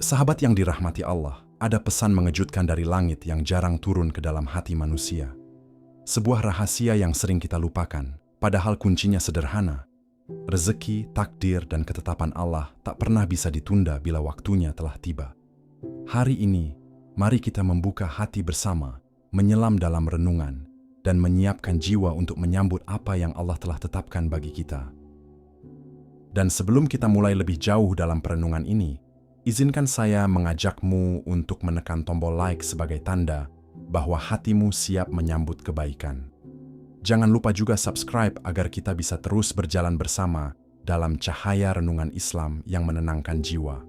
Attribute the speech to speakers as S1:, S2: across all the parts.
S1: Sahabat yang dirahmati Allah, ada pesan mengejutkan dari langit yang jarang turun ke dalam hati manusia. Sebuah rahasia yang sering kita lupakan, padahal kuncinya sederhana. Rezeki, takdir, dan ketetapan Allah tak pernah bisa ditunda bila waktunya telah tiba. Hari ini, mari kita membuka hati bersama, menyelam dalam renungan, dan menyiapkan jiwa untuk menyambut apa yang Allah telah tetapkan bagi kita. Dan sebelum kita mulai lebih jauh dalam perenungan ini, izinkan saya mengajakmu untuk menekan tombol like sebagai tanda bahwa hatimu siap menyambut kebaikan. Jangan lupa juga subscribe agar kita bisa terus berjalan bersama dalam cahaya renungan Islam yang menenangkan jiwa.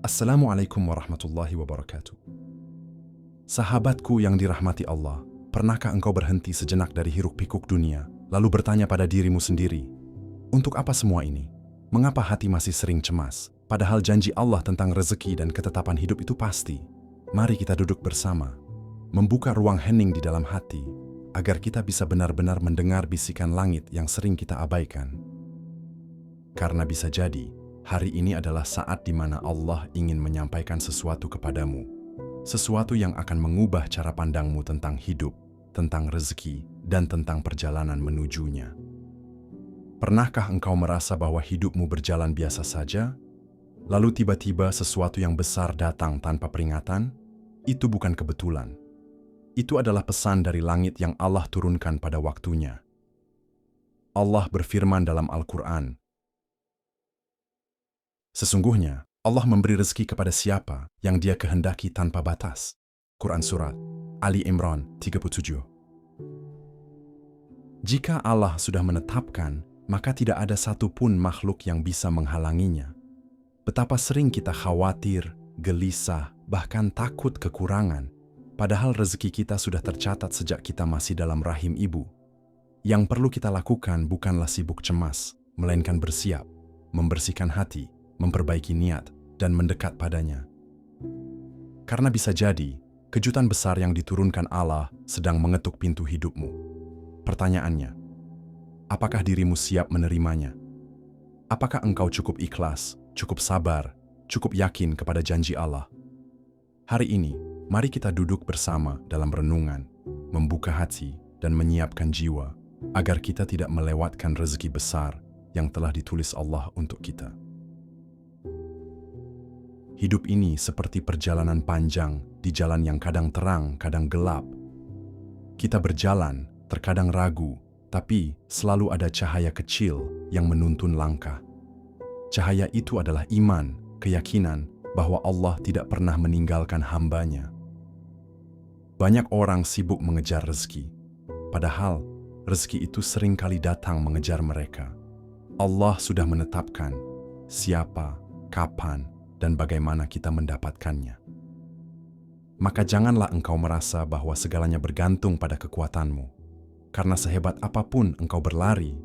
S1: Assalamualaikum warahmatullahi wabarakatuh. Sahabatku yang dirahmati Allah, pernahkah engkau berhenti sejenak dari hiruk-pikuk dunia, lalu bertanya pada dirimu sendiri, untuk apa semua ini? Mengapa hati masih sering cemas? Padahal janji Allah tentang rezeki dan ketetapan hidup itu pasti. Mari kita duduk bersama, membuka ruang hening di dalam hati, agar kita bisa benar-benar mendengar bisikan langit yang sering kita abaikan. Karena bisa jadi, hari ini adalah saat di mana Allah ingin menyampaikan sesuatu kepadamu. Sesuatu yang akan mengubah cara pandangmu tentang hidup, tentang rezeki, dan tentang perjalanan menujunya. Pernahkah engkau merasa bahwa hidupmu berjalan biasa saja? Lalu tiba-tiba sesuatu yang besar datang tanpa peringatan? Itu bukan kebetulan. Itu adalah pesan dari langit yang Allah turunkan pada waktunya. Allah berfirman dalam Al-Quran, "Sesungguhnya Allah memberi rezeki kepada siapa yang Dia kehendaki tanpa batas." Quran Surat Ali Imran 37. Jika Allah sudah menetapkan, maka tidak ada satupun makhluk yang bisa menghalanginya. Betapa sering kita khawatir, gelisah, bahkan takut kekurangan, padahal rezeki kita sudah tercatat sejak kita masih dalam rahim ibu. Yang perlu kita lakukan bukanlah sibuk cemas, melainkan bersiap, membersihkan hati, memperbaiki niat, dan mendekat padanya. Karena bisa jadi, kejutan besar yang diturunkan Allah sedang mengetuk pintu hidupmu. Pertanyaannya, apakah dirimu siap menerimanya? Apakah engkau cukup ikhlas, cukup sabar, cukup yakin kepada janji Allah? Hari ini, mari kita duduk bersama dalam renungan, membuka hati dan menyiapkan jiwa, agar kita tidak melewatkan rezeki besar yang telah ditulis Allah untuk kita. Hidup ini seperti perjalanan panjang di jalan yang kadang terang, kadang gelap. Kita berjalan, terkadang ragu, tapi selalu ada cahaya kecil yang menuntun langkah. Cahaya itu adalah iman, keyakinan bahwa Allah tidak pernah meninggalkan hamba-Nya. Banyak orang sibuk mengejar rezeki, padahal rezeki itu seringkali datang mengejar mereka. Allah sudah menetapkan siapa, kapan, dan bagaimana kita mendapatkannya. Maka janganlah engkau merasa bahwa segalanya bergantung pada kekuatanmu. Karena sehebat apapun engkau berlari,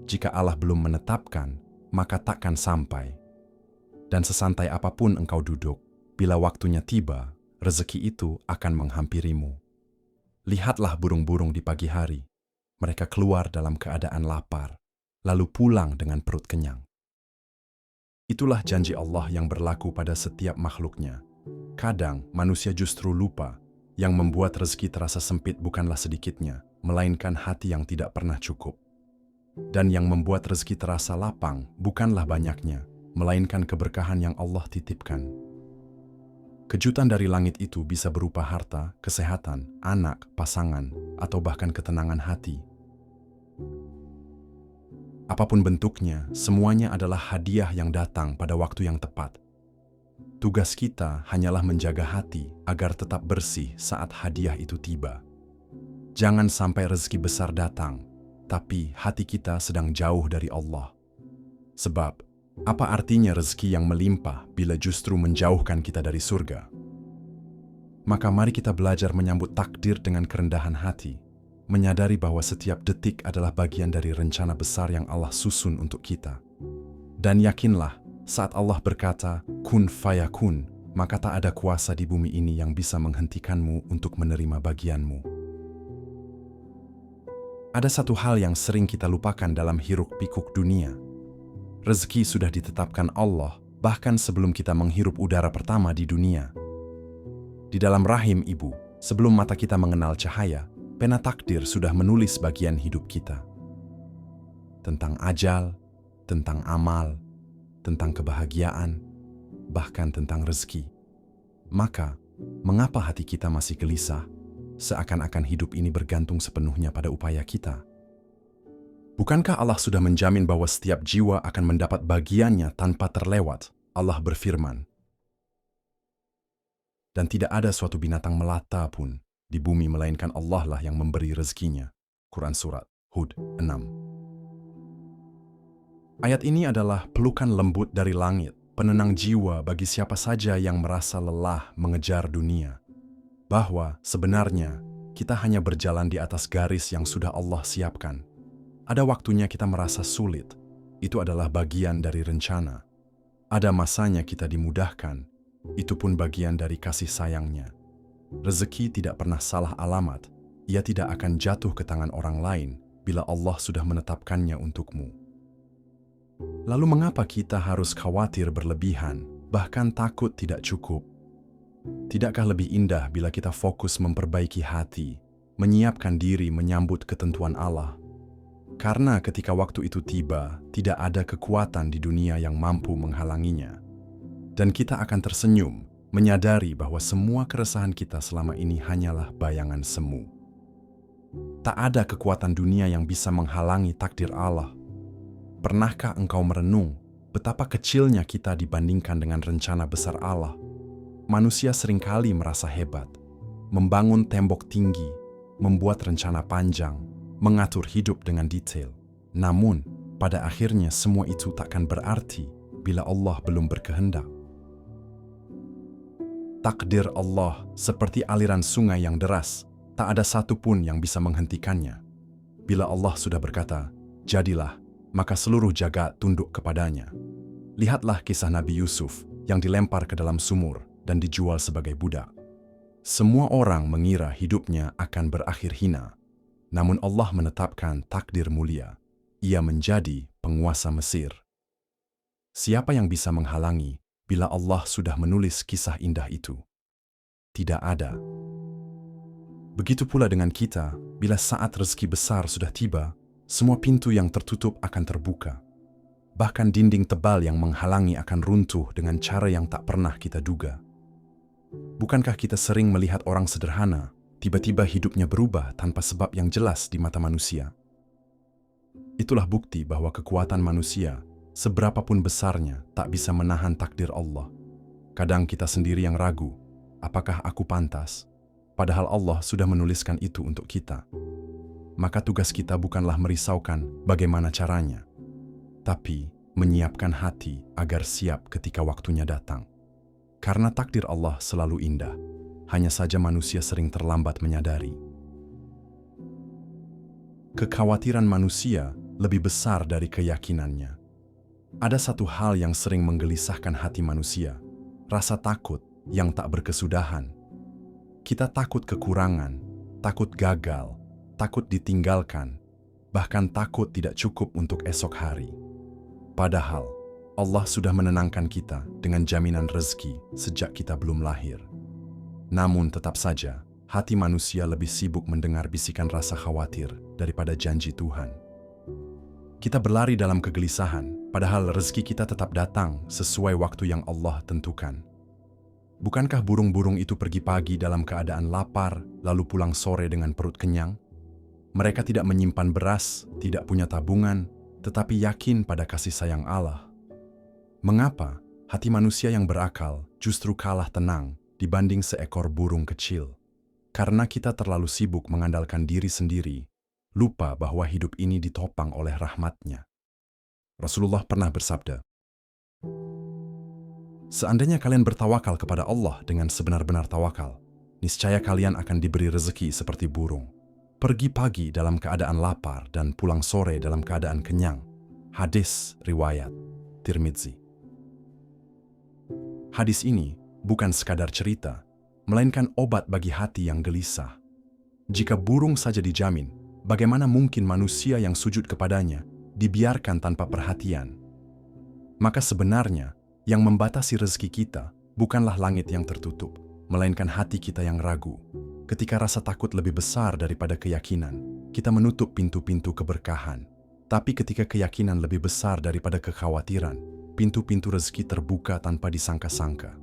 S1: jika Allah belum menetapkan, maka takkan sampai. Dan sesantai apapun engkau duduk, bila waktunya tiba, rezeki itu akan menghampirimu. Lihatlah burung-burung di pagi hari. Mereka keluar dalam keadaan lapar, lalu pulang dengan perut kenyang. Itulah janji Allah yang berlaku pada setiap makhluknya. Kadang manusia justru lupa, yang membuat rezeki terasa sempit bukanlah sedikitnya, melainkan hati yang tidak pernah cukup. Dan yang membuat rezeki terasa lapang bukanlah banyaknya, melainkan keberkahan yang Allah titipkan. Kejutan dari langit itu bisa berupa harta, kesehatan, anak, pasangan, atau bahkan ketenangan hati. Apapun bentuknya, semuanya adalah hadiah yang datang pada waktu yang tepat. Tugas kita hanyalah menjaga hati agar tetap bersih saat hadiah itu tiba. Jangan sampai rezeki besar datang, tapi hati kita sedang jauh dari Allah. Sebab, apa artinya rezeki yang melimpah bila justru menjauhkan kita dari surga? Maka mari kita belajar menyambut takdir dengan kerendahan hati, menyadari bahwa setiap detik adalah bagian dari rencana besar yang Allah susun untuk kita. Dan yakinlah, saat Allah berkata, kun fayakun, maka tak ada kuasa di bumi ini yang bisa menghentikanmu untuk menerima bagianmu. Ada satu hal yang sering kita lupakan dalam hiruk-pikuk dunia. Rezeki sudah ditetapkan Allah bahkan sebelum kita menghirup udara pertama di dunia. Di dalam rahim ibu, sebelum mata kita mengenal cahaya, pena takdir sudah menulis bagian hidup kita. Tentang ajal, tentang amal, tentang kebahagiaan, bahkan tentang rezeki. Maka, mengapa hati kita masih gelisah, seakan-akan hidup ini bergantung sepenuhnya pada upaya kita? Bukankah Allah sudah menjamin bahwa setiap jiwa akan mendapat bagiannya tanpa terlewat? Allah berfirman, dan tidak ada suatu binatang melata pun di bumi melainkan Allah lah yang memberi rezekinya. Quran Surat Hud 6. Ayat ini adalah pelukan lembut dari langit, penenang jiwa bagi siapa saja yang merasa lelah mengejar dunia. Bahwa sebenarnya kita hanya berjalan di atas garis yang sudah Allah siapkan. Ada waktunya kita merasa sulit, itu adalah bagian dari rencana. Ada masanya kita dimudahkan, itu pun bagian dari kasih sayangnya. Rezeki tidak pernah salah alamat, ia tidak akan jatuh ke tangan orang lain bila Allah sudah menetapkannya untukmu. Lalu mengapa kita harus khawatir berlebihan, bahkan takut tidak cukup? Tidakkah lebih indah bila kita fokus memperbaiki hati, menyiapkan diri menyambut ketentuan Allah? Karena ketika waktu itu tiba, tidak ada kekuatan di dunia yang mampu menghalanginya. Dan kita akan tersenyum, menyadari bahwa semua keresahan kita selama ini hanyalah bayangan semu. Tak ada kekuatan dunia yang bisa menghalangi takdir Allah. Pernahkah engkau merenung betapa kecilnya kita dibandingkan dengan rencana besar Allah? Manusia seringkali merasa hebat, membangun tembok tinggi, membuat rencana panjang, mengatur hidup dengan detail. Namun, pada akhirnya semua itu takkan berarti bila Allah belum berkehendak. Takdir Allah seperti aliran sungai yang deras, tak ada satupun yang bisa menghentikannya. Bila Allah sudah berkata, jadilah, maka seluruh jagat tunduk kepadanya. Lihatlah kisah Nabi Yusuf yang dilempar ke dalam sumur dan dijual sebagai budak. Semua orang mengira hidupnya akan berakhir hina. Namun Allah menetapkan takdir mulia. Ia menjadi penguasa Mesir. Siapa yang bisa menghalangi bila Allah sudah menulis kisah indah itu? Tidak ada. Begitu pula dengan kita, bila saat rezeki besar sudah tiba, semua pintu yang tertutup akan terbuka. Bahkan dinding tebal yang menghalangi akan runtuh dengan cara yang tak pernah kita duga. Bukankah kita sering melihat orang sederhana, tiba-tiba hidupnya berubah tanpa sebab yang jelas di mata manusia? Itulah bukti bahwa kekuatan manusia, seberapapun besarnya, tak bisa menahan takdir Allah. Kadang kita sendiri yang ragu, apakah aku pantas? Padahal Allah sudah menuliskan itu untuk kita. Maka tugas kita bukanlah merisaukan bagaimana caranya, tapi menyiapkan hati agar siap ketika waktunya datang. Karena takdir Allah selalu indah, hanya saja manusia sering terlambat menyadari. Kekhawatiran manusia lebih besar dari keyakinannya. Ada satu hal yang sering menggelisahkan hati manusia, rasa takut yang tak berkesudahan. Kita takut kekurangan, takut gagal, takut ditinggalkan, bahkan takut tidak cukup untuk esok hari. Padahal, Allah sudah menenangkan kita dengan jaminan rezeki sejak kita belum lahir. Namun tetap saja, hati manusia lebih sibuk mendengar bisikan rasa khawatir daripada janji Tuhan. Kita berlari dalam kegelisahan, padahal rezeki kita tetap datang sesuai waktu yang Allah tentukan. Bukankah burung-burung itu pergi pagi dalam keadaan lapar, lalu pulang sore dengan perut kenyang? Mereka tidak menyimpan beras, tidak punya tabungan, tetapi yakin pada kasih sayang Allah. Mengapa hati manusia yang berakal justru kalah tenang dibanding seekor burung kecil? Karena kita terlalu sibuk mengandalkan diri sendiri, lupa bahwa hidup ini ditopang oleh rahmat-Nya. Rasulullah pernah bersabda, seandainya kalian bertawakal kepada Allah dengan sebenar-benar tawakal, niscaya kalian akan diberi rezeki seperti burung. Pergi pagi dalam keadaan lapar dan pulang sore dalam keadaan kenyang. Hadis riwayat Tirmidzi. Hadis ini bukan sekadar cerita, melainkan obat bagi hati yang gelisah. Jika burung saja dijamin, bagaimana mungkin manusia yang sujud kepadanya dibiarkan tanpa perhatian? Maka sebenarnya, yang membatasi rezeki kita bukanlah langit yang tertutup, melainkan hati kita yang ragu. Ketika rasa takut lebih besar daripada keyakinan, kita menutup pintu-pintu keberkahan. Tapi ketika keyakinan lebih besar daripada kekhawatiran, pintu-pintu rezeki terbuka tanpa disangka-sangka.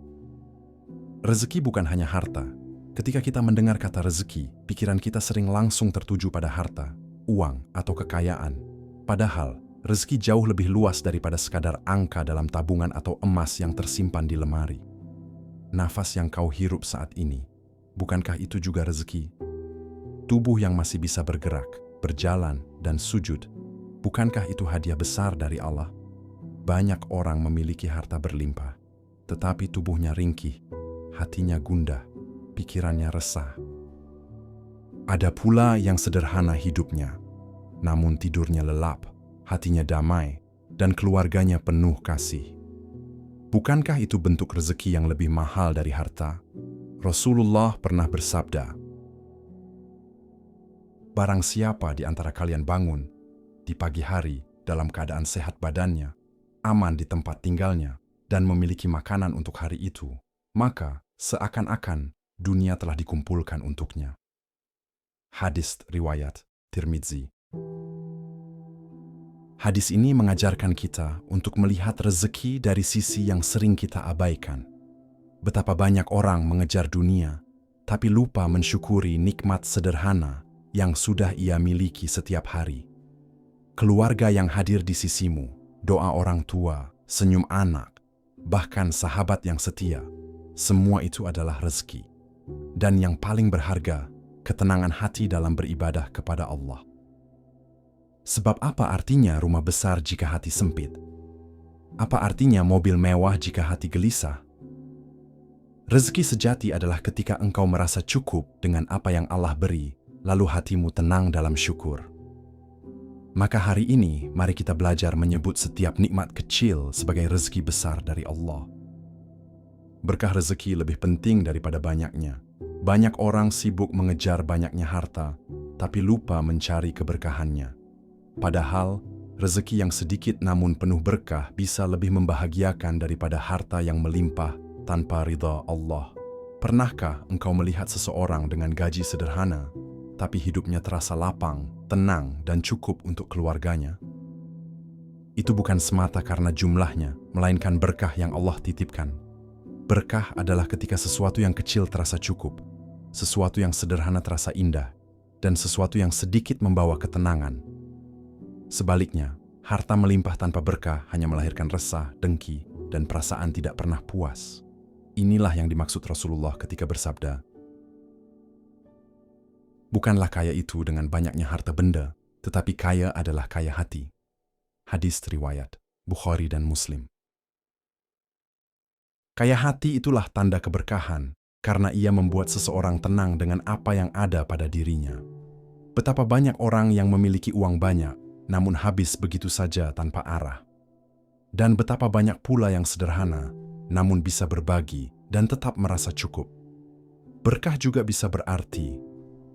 S1: Rezeki bukan hanya harta. Ketika kita mendengar kata rezeki, pikiran kita sering langsung tertuju pada harta, uang, atau kekayaan. Padahal, rezeki jauh lebih luas daripada sekadar angka dalam tabungan atau emas yang tersimpan di lemari. Nafas yang kau hirup saat ini, bukankah itu juga rezeki? Tubuh yang masih bisa bergerak, berjalan, dan sujud, bukankah itu hadiah besar dari Allah? Banyak orang memiliki harta berlimpah, tetapi tubuhnya ringkih, hatinya gundah, pikirannya resah. Ada pula yang sederhana hidupnya, namun tidurnya lelap, hatinya damai, dan keluarganya penuh kasih. Bukankah itu bentuk rezeki yang lebih mahal dari harta? Rasulullah pernah bersabda, "Barang siapa di antara kalian bangun di pagi hari dalam keadaan sehat badannya, aman di tempat tinggalnya, dan memiliki makanan untuk hari itu, maka seakan-akan dunia telah dikumpulkan untuknya." Hadis riwayat Tirmidzi. Hadis ini mengajarkan kita untuk melihat rezeki dari sisi yang sering kita abaikan. Betapa banyak orang mengejar dunia, tapi lupa mensyukuri nikmat sederhana yang sudah ia miliki setiap hari. Keluarga yang hadir di sisimu, doa orang tua, senyum anak, bahkan sahabat yang setia, semua itu adalah rezeki. Dan yang paling berharga, ketenangan hati dalam beribadah kepada Allah. Sebab apa artinya rumah besar jika hati sempit? Apa artinya mobil mewah jika hati gelisah? Rezeki sejati adalah ketika engkau merasa cukup dengan apa yang Allah beri, lalu hatimu tenang dalam syukur. Maka hari ini, mari kita belajar menyebut setiap nikmat kecil sebagai rezeki besar dari Allah. Berkah rezeki lebih penting daripada banyaknya. Banyak orang sibuk mengejar banyaknya harta, tapi lupa mencari keberkahannya. Padahal, rezeki yang sedikit namun penuh berkah bisa lebih membahagiakan daripada harta yang melimpah tanpa ridha Allah. Pernahkah engkau melihat seseorang dengan gaji sederhana, tapi hidupnya terasa lapang, tenang, dan cukup untuk keluarganya? Itu bukan semata karena jumlahnya, melainkan berkah yang Allah titipkan. Berkah adalah ketika sesuatu yang kecil terasa cukup, sesuatu yang sederhana terasa indah, dan sesuatu yang sedikit membawa ketenangan. Sebaliknya, harta melimpah tanpa berkah hanya melahirkan resah, dengki, dan perasaan tidak pernah puas. Inilah yang dimaksud Rasulullah ketika bersabda, "Bukanlah kaya itu dengan banyaknya harta benda, tetapi kaya adalah kaya hati." Hadis riwayat Bukhari dan Muslim. Kaya hati itulah tanda keberkahan, karena ia membuat seseorang tenang dengan apa yang ada pada dirinya. Betapa banyak orang yang memiliki uang banyak, namun habis begitu saja tanpa arah. Dan betapa banyak pula yang sederhana, namun bisa berbagi dan tetap merasa cukup. Berkah juga bisa berarti,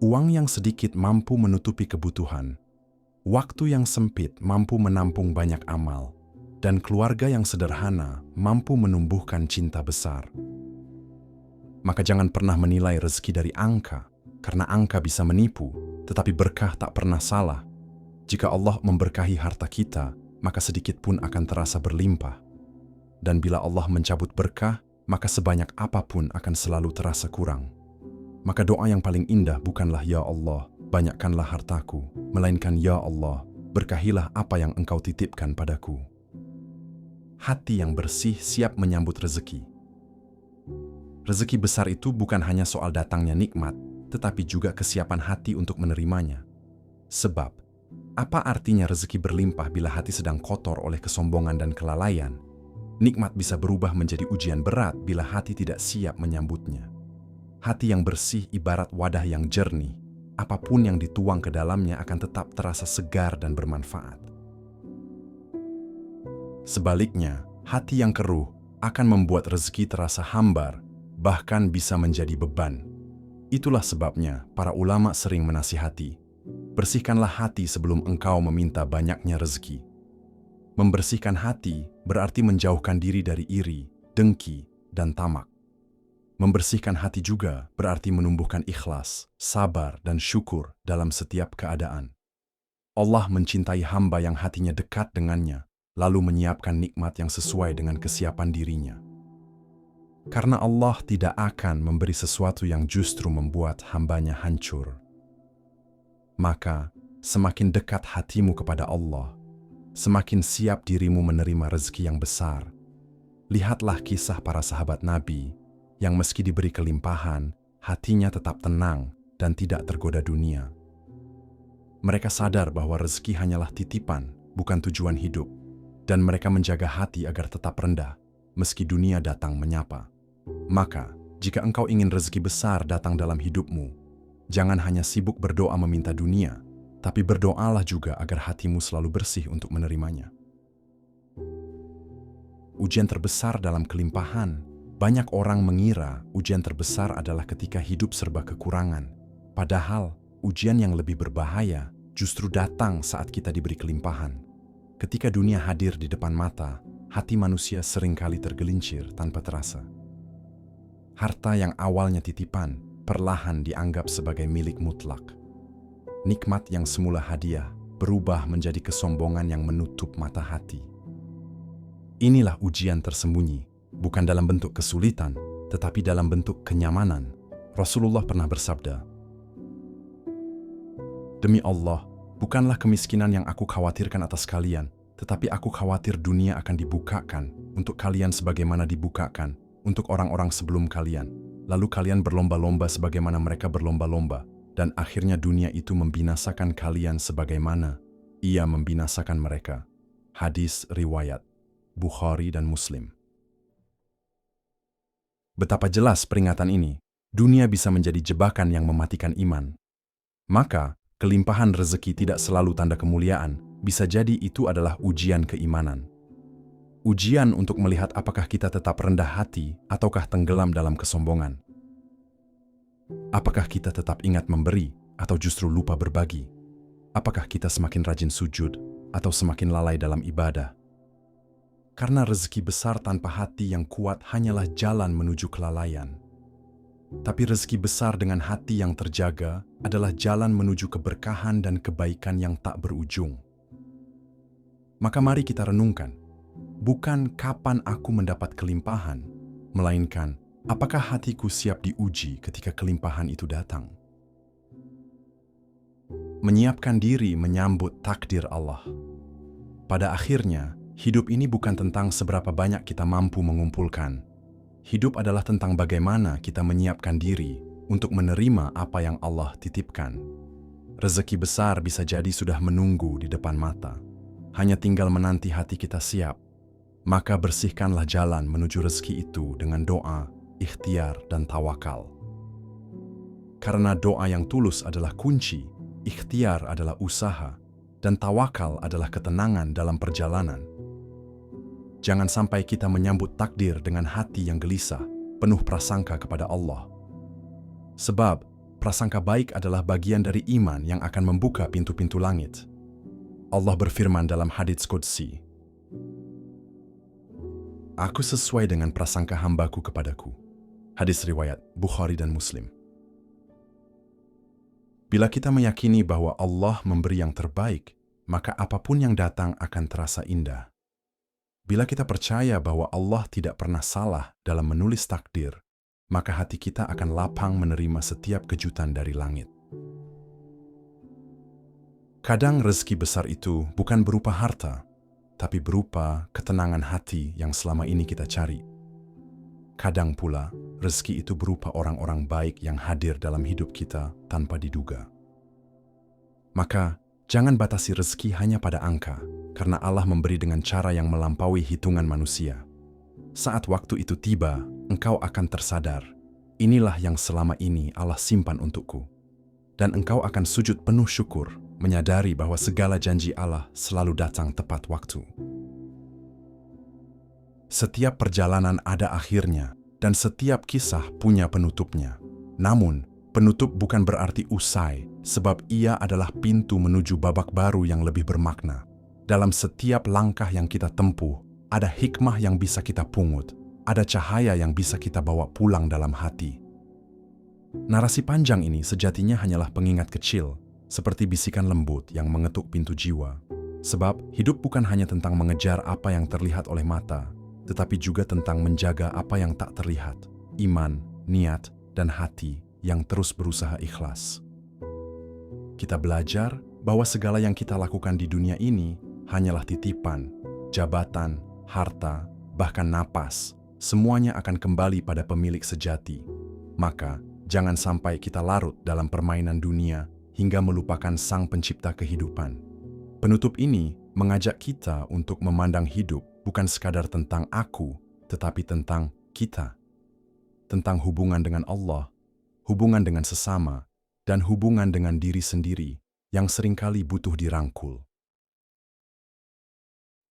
S1: uang yang sedikit mampu menutupi kebutuhan, waktu yang sempit mampu menampung banyak amal, dan keluarga yang sederhana mampu menumbuhkan cinta besar. Maka jangan pernah menilai rezeki dari angka, karena angka bisa menipu, tetapi berkah tak pernah salah. Jika Allah memberkahi harta kita, maka sedikit pun akan terasa berlimpah. Dan bila Allah mencabut berkah, maka sebanyak apapun akan selalu terasa kurang. Maka doa yang paling indah bukanlah "Ya Allah, banyakkanlah hartaku," melainkan "Ya Allah, berkahilah apa yang Engkau titipkan padaku." Hati yang bersih siap menyambut rezeki. Rezeki besar itu bukan hanya soal datangnya nikmat, tetapi juga kesiapan hati untuk menerimanya. Sebab, apa artinya rezeki berlimpah bila hati sedang kotor oleh kesombongan dan kelalaian? Nikmat bisa berubah menjadi ujian berat bila hati tidak siap menyambutnya. Hati yang bersih ibarat wadah yang jernih. Apapun yang dituang ke dalamnya akan tetap terasa segar dan bermanfaat. Sebaliknya, hati yang keruh akan membuat rezeki terasa hambar, bahkan bisa menjadi beban. Itulah sebabnya para ulama sering menasihati, bersihkanlah hati sebelum engkau meminta banyaknya rezeki. Membersihkan hati berarti menjauhkan diri dari iri, dengki, dan tamak. Membersihkan hati juga berarti menumbuhkan ikhlas, sabar, dan syukur dalam setiap keadaan. Allah mencintai hamba yang hatinya dekat dengannya, lalu menyiapkan nikmat yang sesuai dengan kesiapan dirinya. Karena Allah tidak akan memberi sesuatu yang justru membuat hambanya hancur. Maka, semakin dekat hatimu kepada Allah, semakin siap dirimu menerima rezeki yang besar. Lihatlah kisah para sahabat Nabi yang meski diberi kelimpahan, hatinya tetap tenang dan tidak tergoda dunia. Mereka sadar bahwa rezeki hanyalah titipan, bukan tujuan hidup, dan mereka menjaga hati agar tetap rendah, meski dunia datang menyapa. Maka, jika engkau ingin rezeki besar datang dalam hidupmu, jangan hanya sibuk berdoa meminta dunia, tapi berdoalah juga agar hatimu selalu bersih untuk menerimanya. Ujian terbesar dalam kelimpahan. Banyak orang mengira ujian terbesar adalah ketika hidup serba kekurangan. Padahal, ujian yang lebih berbahaya justru datang saat kita diberi kelimpahan. Ketika dunia hadir di depan mata, hati manusia seringkali tergelincir tanpa terasa. Harta yang awalnya titipan, perlahan dianggap sebagai milik mutlak. Nikmat yang semula hadiah berubah menjadi kesombongan yang menutup mata hati. Inilah ujian tersembunyi, bukan dalam bentuk kesulitan, tetapi dalam bentuk kenyamanan. Rasulullah pernah bersabda, "Demi Allah, bukanlah kemiskinan yang aku khawatirkan atas kalian, tetapi aku khawatir dunia akan dibukakan untuk kalian sebagaimana dibukakan untuk orang-orang sebelum kalian. Lalu kalian berlomba-lomba sebagaimana mereka berlomba-lomba, dan akhirnya dunia itu membinasakan kalian sebagaimana ia membinasakan mereka." Hadis riwayat Bukhari dan Muslim. Betapa jelas peringatan ini, dunia bisa menjadi jebakan yang mematikan iman. Maka, kelimpahan rezeki tidak selalu tanda kemuliaan, bisa jadi itu adalah ujian keimanan. Ujian untuk melihat apakah kita tetap rendah hati ataukah tenggelam dalam kesombongan. Apakah kita tetap ingat memberi atau justru lupa berbagi? Apakah kita semakin rajin sujud atau semakin lalai dalam ibadah? Karena rezeki besar tanpa hati yang kuat hanyalah jalan menuju kelalaian. Tapi rezeki besar dengan hati yang terjaga adalah jalan menuju keberkahan dan kebaikan yang tak berujung. Maka mari kita renungkan, bukan kapan aku mendapat kelimpahan, melainkan apakah hatiku siap diuji ketika kelimpahan itu datang. Menyiapkan diri menyambut takdir Allah. Pada akhirnya, hidup ini bukan tentang seberapa banyak kita mampu mengumpulkan. Hidup adalah tentang bagaimana kita menyiapkan diri untuk menerima apa yang Allah titipkan. Rezeki besar bisa jadi sudah menunggu di depan mata. Hanya tinggal menanti hati kita siap. Maka bersihkanlah jalan menuju rezeki itu dengan doa, ikhtiar, dan tawakal. Karena doa yang tulus adalah kunci, ikhtiar adalah usaha, dan tawakal adalah ketenangan dalam perjalanan. Jangan sampai kita menyambut takdir dengan hati yang gelisah, penuh prasangka kepada Allah. Sebab, prasangka baik adalah bagian dari iman yang akan membuka pintu-pintu langit. Allah berfirman dalam hadits qudsi, "Aku sesuai dengan prasangka hambaku kepadaku." Hadis riwayat Bukhari dan Muslim. Bila kita meyakini bahwa Allah memberi yang terbaik, maka apapun yang datang akan terasa indah. Bila kita percaya bahwa Allah tidak pernah salah dalam menulis takdir, maka hati kita akan lapang menerima setiap kejutan dari langit. Kadang rezeki besar itu bukan berupa harta, tapi berupa ketenangan hati yang selama ini kita cari. Kadang pula, rezeki itu berupa orang-orang baik yang hadir dalam hidup kita tanpa diduga. Maka, jangan batasi rezeki hanya pada angka, karena Allah memberi dengan cara yang melampaui hitungan manusia. Saat waktu itu tiba, engkau akan tersadar, inilah yang selama ini Allah simpan untukku. Dan engkau akan sujud penuh syukur, menyadari bahwa segala janji Allah selalu datang tepat waktu. Setiap perjalanan ada akhirnya, dan setiap kisah punya penutupnya. Namun, Penutup bukan berarti usai, sebab ia adalah pintu menuju babak baru yang lebih bermakna. Dalam setiap langkah yang kita tempuh, ada hikmah yang bisa kita pungut, ada cahaya yang bisa kita bawa pulang dalam hati. Narasi panjang ini sejatinya hanyalah pengingat kecil, seperti bisikan lembut yang mengetuk pintu jiwa. Sebab hidup bukan hanya tentang mengejar apa yang terlihat oleh mata, tetapi juga tentang menjaga apa yang tak terlihat, iman, niat, dan hati yang terus berusaha ikhlas. Kita belajar bahwa segala yang kita lakukan di dunia ini hanyalah titipan, jabatan, harta, bahkan napas. Semuanya akan kembali pada pemilik sejati. Maka, jangan sampai kita larut dalam permainan dunia hingga melupakan Sang Pencipta kehidupan. Penutup ini mengajak kita untuk memandang hidup bukan sekadar tentang aku, tetapi tentang kita. Tentang hubungan dengan Allah, hubungan dengan sesama, dan hubungan dengan diri sendiri yang seringkali butuh dirangkul.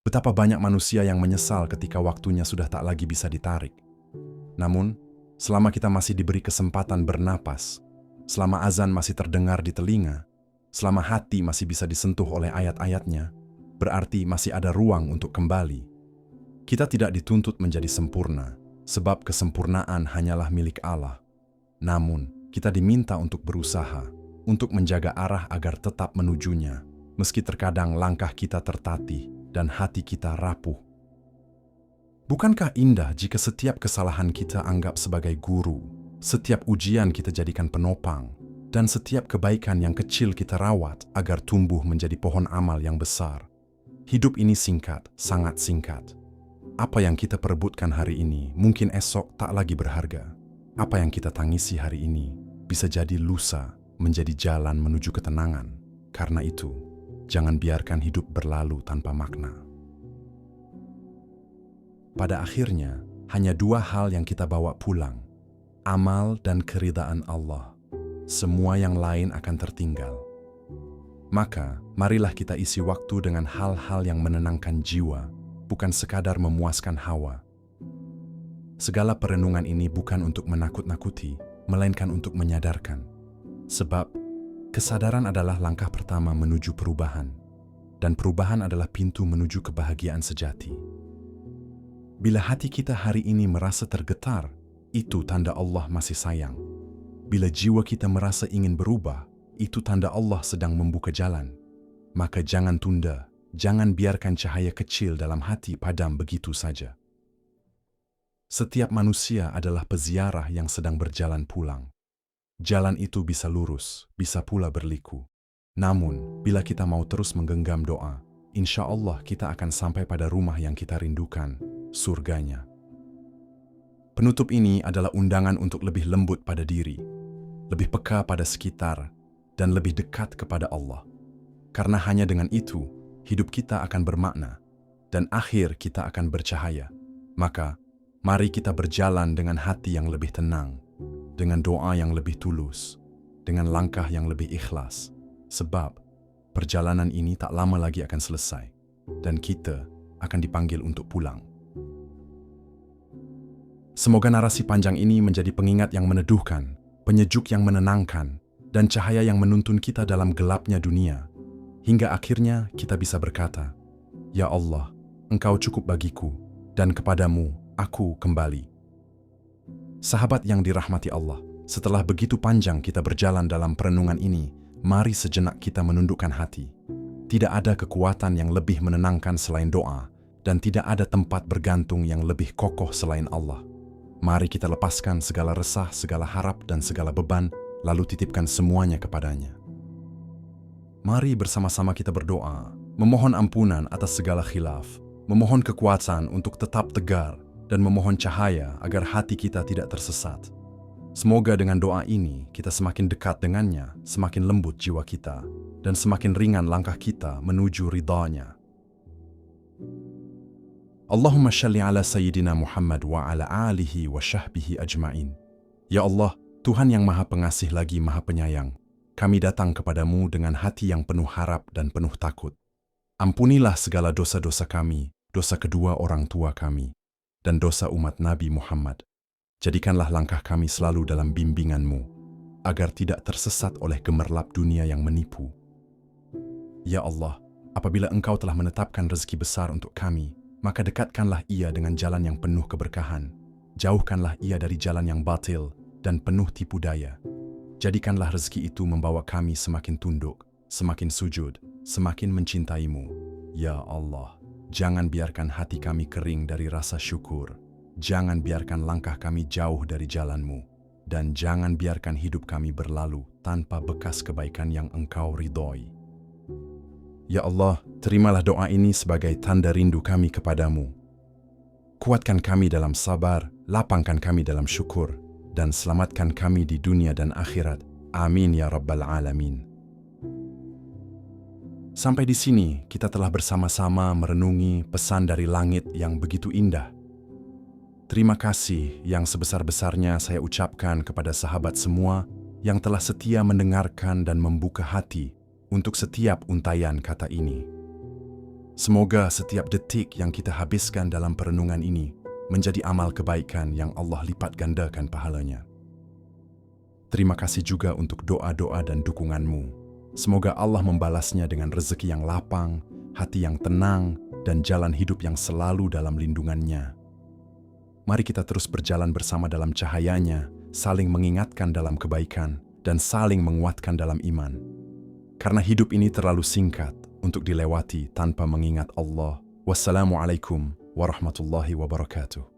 S1: Betapa banyak manusia yang menyesal ketika waktunya sudah tak lagi bisa ditarik. Namun, selama kita masih diberi kesempatan bernapas, selama azan masih terdengar di telinga, selama hati masih bisa disentuh oleh ayat-ayatnya, berarti masih ada ruang untuk kembali. Kita tidak dituntut menjadi sempurna, sebab kesempurnaan hanyalah milik Allah. Namun, kita diminta untuk berusaha, untuk menjaga arah agar tetap menujunya, meski terkadang langkah kita tertatih dan hati kita rapuh. Bukankah indah jika setiap kesalahan kita anggap sebagai guru, setiap ujian kita jadikan penopang, dan setiap kebaikan yang kecil kita rawat agar tumbuh menjadi pohon amal yang besar? Hidup ini singkat, sangat singkat. Apa yang kita perebutkan hari ini mungkin esok tak lagi berharga. Apa yang kita tangisi hari ini bisa jadi lusa menjadi jalan menuju ketenangan. Karena itu, jangan biarkan hidup berlalu tanpa makna. Pada akhirnya, hanya dua hal yang kita bawa pulang, amal dan keridaan Allah. Semua yang lain akan tertinggal. Maka, marilah kita isi waktu dengan hal-hal yang menenangkan jiwa, bukan sekadar memuaskan hawa. Segala perenungan ini bukan untuk menakut-nakuti, melainkan untuk menyadarkan. Sebab, kesadaran adalah langkah pertama menuju perubahan, dan perubahan adalah pintu menuju kebahagiaan sejati. Bila hati kita hari ini merasa tergetar, itu tanda Allah masih sayang. Bila jiwa kita merasa ingin berubah, itu tanda Allah sedang membuka jalan. Maka jangan tunda, jangan biarkan cahaya kecil dalam hati padam begitu saja. Setiap manusia adalah peziarah yang sedang berjalan pulang. Jalan itu bisa lurus, bisa pula berliku. Namun, bila kita mau terus menggenggam doa, insya Allah kita akan sampai pada rumah yang kita rindukan, surganya. Penutup ini adalah undangan untuk lebih lembut pada diri, lebih peka pada sekitar, dan lebih dekat kepada Allah. Karena hanya dengan itu, hidup kita akan bermakna, dan akhir kita akan bercahaya. Maka, mari kita berjalan dengan hati yang lebih tenang, dengan doa yang lebih tulus, dengan langkah yang lebih ikhlas. Sebab, perjalanan ini tak lama lagi akan selesai, dan kita akan dipanggil untuk pulang. Semoga narasi panjang ini menjadi pengingat yang meneduhkan, penyejuk yang menenangkan, dan cahaya yang menuntun kita dalam gelapnya dunia, hingga akhirnya kita bisa berkata, "Ya Allah, Engkau cukup bagiku, dan kepadamu aku kembali." Sahabat yang dirahmati Allah, setelah begitu panjang kita berjalan dalam perenungan ini, mari sejenak kita menundukkan hati. Tidak ada kekuatan yang lebih menenangkan selain doa, dan tidak ada tempat bergantung yang lebih kokoh selain Allah. Mari kita lepaskan segala resah, segala harap, dan segala beban, lalu titipkan semuanya kepadanya. Mari bersama-sama kita berdoa, memohon ampunan atas segala khilaf, memohon kekuatan untuk tetap tegar, dan memohon cahaya agar hati kita tidak tersesat. Semoga dengan doa ini kita semakin dekat dengannya, semakin lembut jiwa kita, dan semakin ringan langkah kita menuju ridha-Nya. Allahumma shalli ala Sayyidina Muhammad wa ala alihi wa syahbihi ajma'in. Ya Allah, Tuhan yang Maha Pengasih lagi Maha Penyayang, kami datang kepadamu dengan hati yang penuh harap dan penuh takut. Ampunilah segala dosa-dosa kami, dosa kedua orang tua kami, dan dosa umat Nabi Muhammad. Jadikanlah langkah kami selalu dalam bimbingan-Mu. agar tidak tersesat oleh gemerlap dunia yang menipu. Ya Allah, apabila Engkau telah menetapkan rezeki besar untuk kami, maka dekatkanlah ia dengan jalan yang penuh keberkahan. Jauhkanlah ia dari jalan yang batil dan penuh tipu daya. Jadikanlah rezeki itu membawa kami semakin tunduk, semakin sujud, semakin mencintai-Mu. Ya Allah, jangan biarkan hati kami kering dari rasa syukur. Jangan biarkan langkah kami jauh dari jalan-Mu. Dan jangan biarkan hidup kami berlalu tanpa bekas kebaikan yang Engkau ridhoi. Ya Allah, terimalah doa ini sebagai tanda rindu kami kepadamu. Kuatkan kami dalam sabar, lapangkan kami dalam syukur, dan selamatkan kami di dunia dan akhirat. Amin ya Rabbal Alamin. Sampai di sini, kita telah bersama-sama merenungi pesan dari langit yang begitu indah. Terima kasih yang sebesar-besarnya saya ucapkan kepada sahabat semua yang telah setia mendengarkan dan membuka hati untuk setiap untayan kata ini. Semoga setiap detik yang kita habiskan dalam perenungan ini menjadi amal kebaikan yang Allah lipat gandakan pahalanya. Terima kasih juga untuk doa-doa dan dukunganmu. Semoga Allah membalasnya dengan rezeki yang lapang, hati yang tenang, dan jalan hidup yang selalu dalam lindungannya. Mari kita terus berjalan bersama dalam cahayanya, saling mengingatkan dalam kebaikan, dan saling menguatkan dalam iman. Karena hidup ini terlalu singkat untuk dilewati tanpa mengingat Allah. Wassalamualaikum warahmatullahi wabarakatuh.